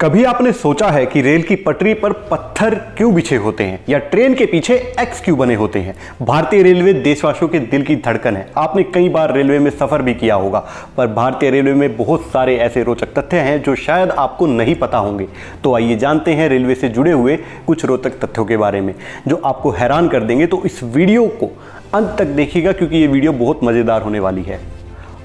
कभी आपने सोचा है कि रेल की पटरी पर पत्थर क्यों बिछे होते हैं या ट्रेन के पीछे एक्स क्यों बने होते हैं? भारतीय रेलवे देशवासियों के दिल की धड़कन है। आपने कई बार रेलवे में सफर भी किया होगा, पर भारतीय रेलवे में बहुत सारे ऐसे रोचक तथ्य हैं जो शायद आपको नहीं पता होंगे। तो आइए जानते हैं रेलवे से जुड़े हुए कुछ रोचक तथ्यों के बारे में जो आपको हैरान कर देंगे। तो इस वीडियो को अंत तक देखिएगा क्योंकि ये वीडियो बहुत मजेदार होने वाली है।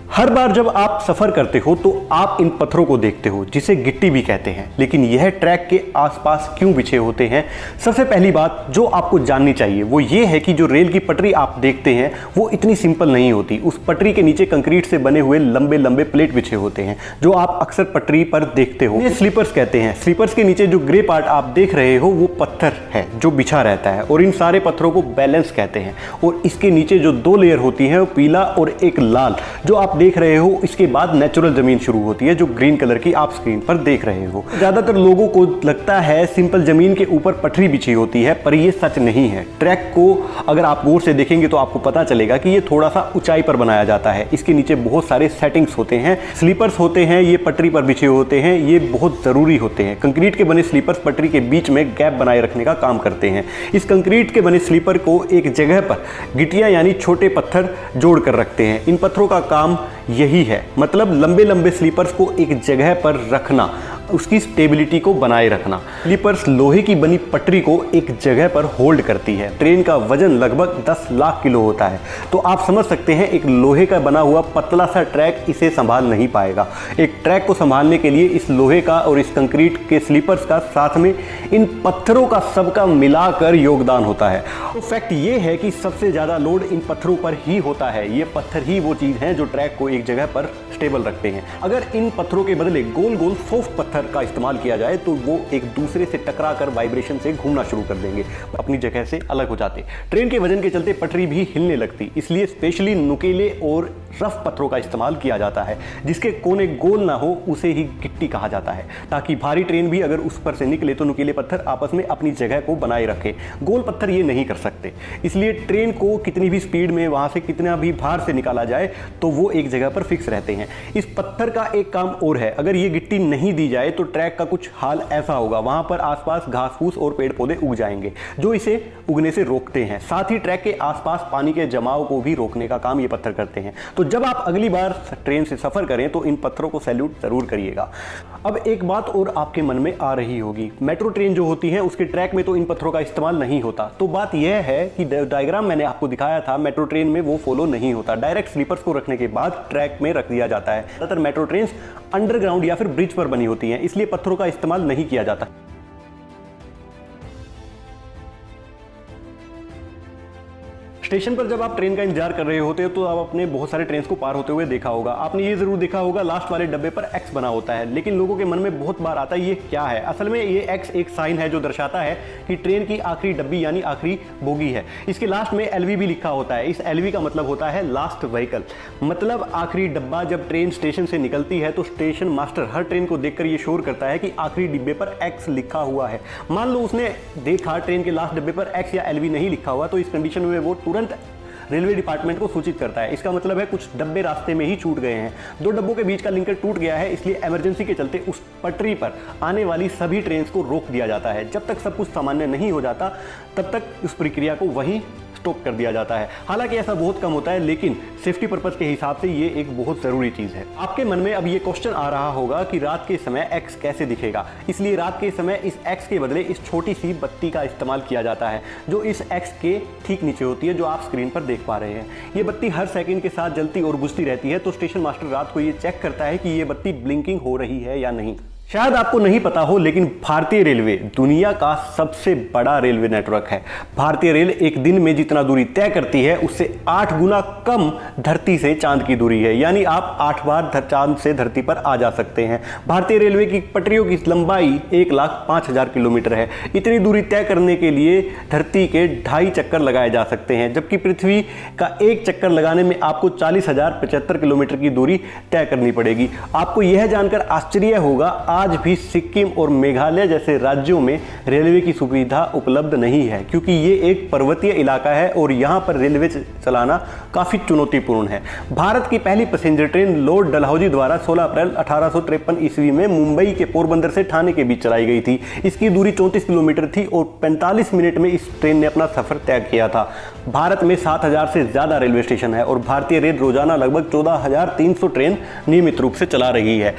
हर बार जब आप सफर करते हो तो आप इन पत्थरों को देखते हो जिसे गिट्टी भी कहते हैं, लेकिन यह ट्रैक के आसपास क्यों बिछे होते हैं? सबसे पहली बात जो आपको जाननी चाहिए वो ये है कि जो रेल की पटरी आप देखते हैं वो इतनी सिंपल नहीं होती। उस पटरी के नीचे कंक्रीट से बने हुए लंबे लंबे प्लेट बिछे होते हैं जो आप अक्सर पटरी पर देखते हो। ये स्लीपर्स कहते हैं। स्लीपर्स के नीचे जो ग्रे पार्ट आप देख रहे हो वो पत्थर है जो बिछा रहता है और इन सारे पत्थरों को बैलेंस कहते हैं। और इसके नीचे जो दो लेयर होती है वो पीला और एक लाल जो आप देख रहे हो, इसके बाद नेचुरल जमीन शुरू होती है जो ग्रीन कलर की आप स्क्रीन पर देख रहे हो। ज्यादातर लोगों को लगता है सिंपल जमीन के ऊपर पटरी बिछी होती है, पर यह सच नहीं है। ट्रैक को अगर आप गौर से देखेंगे तो आपको पता चलेगा कि ये थोड़ा सा ऊंचाई पर बनाया जाता है। इसके नीचे बहुत सारे सेटिंग्स होते हैं, स्लीपर्स होते हैं, ये पटरी पर बिछे होते हैं, ये बहुत जरूरी होते हैं। कंक्रीट के बने स्लीपर्स पटरी के बीच में गैप बनाए रखने का काम करते हैं। इस कंक्रीट के बने स्लीपर को एक जगह पर गिट्टियां यानी छोटे पत्थर जोड़ कर रखते हैं। इन पत्थरों का काम यही है, मतलब लंबे लंबे स्लीपर्स को एक जगह पर रखना, उसकी स्टेबिलिटी को बनाए रखना। स्लीपर्स लोहे की बनी पटरी को एक जगह पर होल्ड करती है। ट्रेन का वजन लगभग 10 लाख किलो होता है, तो आप समझ सकते हैं एक लोहे का बना हुआ पतला सा ट्रैक इसे संभाल नहीं पाएगा। एक ट्रैक को संभालने के लिए इस लोहे का और इस कंक्रीट के स्लीपर्स का साथ में इन पत्थरों का सबका मिलाकर योगदान होता है। तो फैक्ट ये है कि सबसे ज्यादा लोड इन पत्थरों पर ही होता है। ये पत्थर ही वो चीज है जो ट्रैक को एक जगह पर स्टेबल रखते हैं। अगर इन पत्थरों के बदले गोल गोल सॉफ्ट पत्थर का इस्तेमाल किया जाए तो वो एक दूसरे से टकराकर वाइब्रेशन से घूमना शुरू कर देंगे, अपनी जगह से अलग हो जाते। ट्रेन के वजन के चलते पटरी भी हिलने लगती, इसलिए स्पेशली नुकीले और रफ पत्थरों का इस्तेमाल किया जाता है। जिसके कोने गोल ना हो उसे ही गिट्टी कहा जाता है, ताकि भारी ट्रेन भी अगर उस पर से निकले तो नुकीले पत्थर आपस में अपनी जगह को बनाए रखे। गोल पत्थर ये नहीं कर सकते, इसलिए ट्रेन को कितनी भी स्पीड में वहां से कितना भी भार से निकाला जाए तो वो एक जगह पर फिक्स रहते हैं। इस पत्थर का एक काम और है, अगर ये गिट्टी नहीं दी जाए तो ट्रैक का कुछ हाल ऐसा होगा, वहां पर आसपास घास फूस और पेड़ पौधे उग जाएंगे जो इसे उगने से रोकते हैं। साथ ही ट्रैक के आसपास पानी के जमाव को भी रोकने का काम ये पत्थर करते हैं। तो जब आप अगली बार ट्रेन से सफर करें तो इन पत्थरों को सैल्यूट जरूर करिएगा। अब एक बात और आपके मन में आ रही होगी, मेट्रो ट्रेन जो होती है उसके ट्रैक में तो इन पत्थरों का इस्तेमाल नहीं होता। तो बात यह है कि डायग्राम मैंने आपको दिखाया था, मेट्रो ट्रेन में वो फॉलो नहीं होता। डायरेक्ट स्लीपर्स को रखने के बाद ट्रैक में रख दिया जाता है। ज्यादातर मेट्रो ट्रेन अंडरग्राउंड या फिर ब्रिज पर बनी होती हैं, इसलिए पत्थरों का इस्तेमाल नहीं किया जाता। स्टेशन पर जब आप ट्रेन का इंतजार कर रहे होते हो तो आप अपने बहुत सारे ट्रेन को पार होते हुए देखा होगा। आपने ये जरूर देखा होगा लास्ट वाले डब्बे पर एक्स बना होता है, लेकिन लोगों के मन में बहुत बार आता है ये क्या है। असल में ये एक्स एक साइन है जो दर्शाता है कि ट्रेन की आखिरी डब्बी यानी आखिरी बोगी है। इसके लास्ट में एलवी भी लिखा होता है। इस एलवी का मतलब होता है लास्ट व्हीकल, मतलब आखिरी डब्बा। जब ट्रेन स्टेशन से निकलती है तो स्टेशन मास्टर हर ट्रेन को देखकर ये शोर करता है कि आखिरी डिब्बे पर एक्स लिखा हुआ है। मान लो उसने देखा ट्रेन के लास्ट डब्बे पर एक्स या एलवी नहीं लिखा हुआ, तो इस कंडीशन में वो रेलवे डिपार्टमेंट को सूचित करता है। इसका मतलब है कुछ डब्बे रास्ते में ही छूट गए हैं, दो डब्बों के बीच का लिंकर टूट गया है, इसलिए इमरजेंसी के चलते उस पटरी पर आने वाली सभी ट्रेन को रोक दिया जाता है। जब तक सब कुछ सामान्य नहीं हो जाता तब तक उस प्रक्रिया को वहीं स्टॉप कर दिया जाता है। हालांकि ऐसा बहुत कम होता है, लेकिन सेफ्टी पर्पस के हिसाब से ये एक बहुत जरूरी चीज है। आपके मन में अब ये क्वेश्चन आ रहा होगा कि रात के समय एक्स कैसे दिखेगा, इसलिए रात के समय इस एक्स के बदले इस छोटी सी बत्ती का इस्तेमाल किया जाता है जो इस एक्स के ठीक नीचे होती है, जो आप स्क्रीन पर देख पा रहे हैं। ये बत्ती हर सेकंड के साथ जलती और बुझती रहती है, तो स्टेशन मास्टर रात को ये चेक करता है कि ये बत्ती ब्लिंकिंग हो रही है या नहीं। शायद आपको नहीं पता हो, लेकिन भारतीय रेलवे दुनिया का सबसे बड़ा रेलवे नेटवर्क है। भारतीय रेल एक दिन में जितना दूरी तय करती है उससे 8 गुना कम धरती से चांद की दूरी है, यानी आप 8 बार चांद से धरती पर आ जा सकते हैं। भारतीय रेलवे की पटरियों की लंबाई 1,05,000 किलोमीटर है। इतनी दूरी तय करने के लिए धरती के 2.5 चक्कर लगाए जा सकते हैं, जबकि पृथ्वी का एक चक्कर लगाने में आपको 40,075 किलोमीटर की दूरी तय करनी पड़ेगी। आपको यह जानकर आश्चर्य होगा, आज भी सिक्किम और मेघालय जैसे राज्यों में रेलवे की सुविधा उपलब्ध नहीं है, क्योंकि ये एक पर्वतीय इलाका है और यहाँ पर रेलवे चलाना काफ़ी चुनौतीपूर्ण है। भारत की पहली पैसेंजर ट्रेन लॉर्ड डलहौजी द्वारा 16 अप्रैल 1853 ईस्वी में मुंबई के पोरबंदर से ठाणे के बीच चलाई गई थी। इसकी दूरी 34 किलोमीटर थी और 45 मिनट में इस ट्रेन ने अपना सफर तय किया था। भारत में 7000 से ज़्यादा रेलवे स्टेशन है और भारतीय रेल रोजाना लगभग 14,300 ट्रेन नियमित रूप से चला रही है।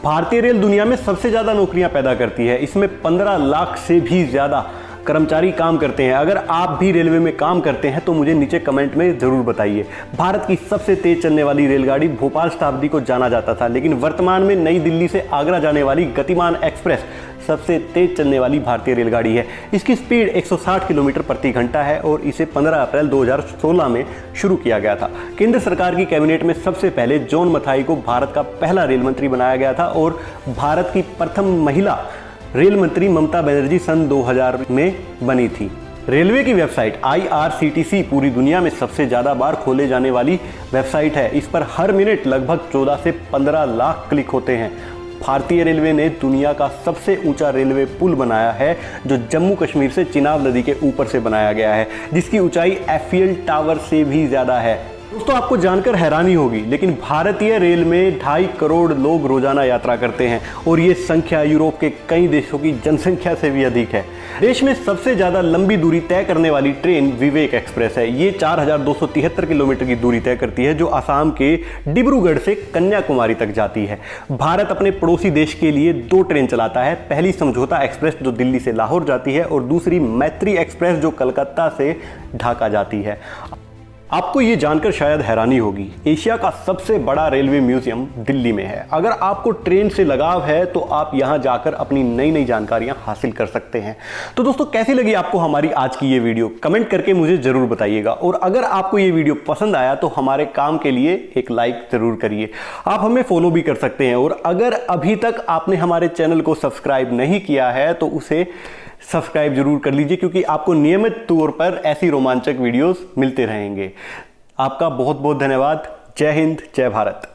भारतीय रेल दुनिया में सबसे ज़्यादा नौकरियां पैदा करती है। इसमें 15 लाख से भी ज़्यादा कर्मचारी काम करते हैं। अगर आप भी रेलवे में काम करते हैं तो मुझे नीचे कमेंट में ज़रूर बताइए। भारत की सबसे तेज चलने वाली रेलगाड़ी भोपाल शताब्दी को जाना जाता था, लेकिन वर्तमान में नई दिल्ली से आगरा जाने वाली गतिमान एक्सप्रेस सबसे तेज चलने वाली भारतीय रेलगाड़ी है। इसकी स्पीड 160 किलोमीटर प्रति घंटा है और इसे 15 अप्रैल 2016 में शुरू किया गया था। केंद्र सरकार की कैबिनेट में सबसे पहले जॉन मथाई को भारत का पहला रेल मंत्री बनाया गया था और भारत की प्रथम महिला रेल मंत्री ममता बनर्जी सन 2000 में बनी थी। रेलवे की वेबसाइट IRCTC पूरी दुनिया में सबसे ज़्यादा बार खोले जाने वाली वेबसाइट है। इस पर हर मिनट लगभग 14 से 15 लाख क्लिक होते हैं। भारतीय रेलवे ने दुनिया का सबसे ऊंचा रेलवे पुल बनाया है, जो जम्मू कश्मीर से चिनाब नदी के ऊपर से बनाया गया है, जिसकी ऊंचाई एफियल टावर से भी ज़्यादा है। दोस्तों, आपको जानकर हैरानी होगी, लेकिन भारतीय रेल में 2.5 करोड़ लोग रोजाना यात्रा करते हैं और ये संख्या यूरोप के कई देशों की जनसंख्या से भी अधिक है। देश में सबसे ज़्यादा लंबी दूरी तय करने वाली ट्रेन विवेक एक्सप्रेस है। ये 4273 किलोमीटर की दूरी तय करती है, जो असम के डिब्रूगढ़ से कन्याकुमारी तक जाती है। भारत अपने पड़ोसी देश के लिए 2 ट्रेन चलाता है। पहली समझौता एक्सप्रेस जो दिल्ली से लाहौर जाती है और दूसरी मैत्री एक्सप्रेस जो कलकत्ता से ढाका जाती है। आपको ये जानकर शायद हैरानी होगी, एशिया का सबसे बड़ा रेलवे म्यूजियम दिल्ली में है। अगर आपको ट्रेन से लगाव है तो आप यहाँ जाकर अपनी नई नई जानकारियाँ हासिल कर सकते हैं। तो दोस्तों, कैसी लगी आपको हमारी आज की ये वीडियो? कमेंट करके मुझे ज़रूर बताइएगा। और अगर आपको ये वीडियो पसंद आया तो हमारे काम के लिए एक लाइक ज़रूर करिए। आप हमें फॉलो भी कर सकते हैं और अगर अभी तक आपने हमारे चैनल को सब्सक्राइब नहीं किया है तो उसे सब्सक्राइब जरूर कर लीजिए, क्योंकि आपको नियमित तौर पर ऐसी रोमांचक वीडियोस मिलते रहेंगे। आपका बहुत बहुत धन्यवाद। जय हिंद, जय भारत।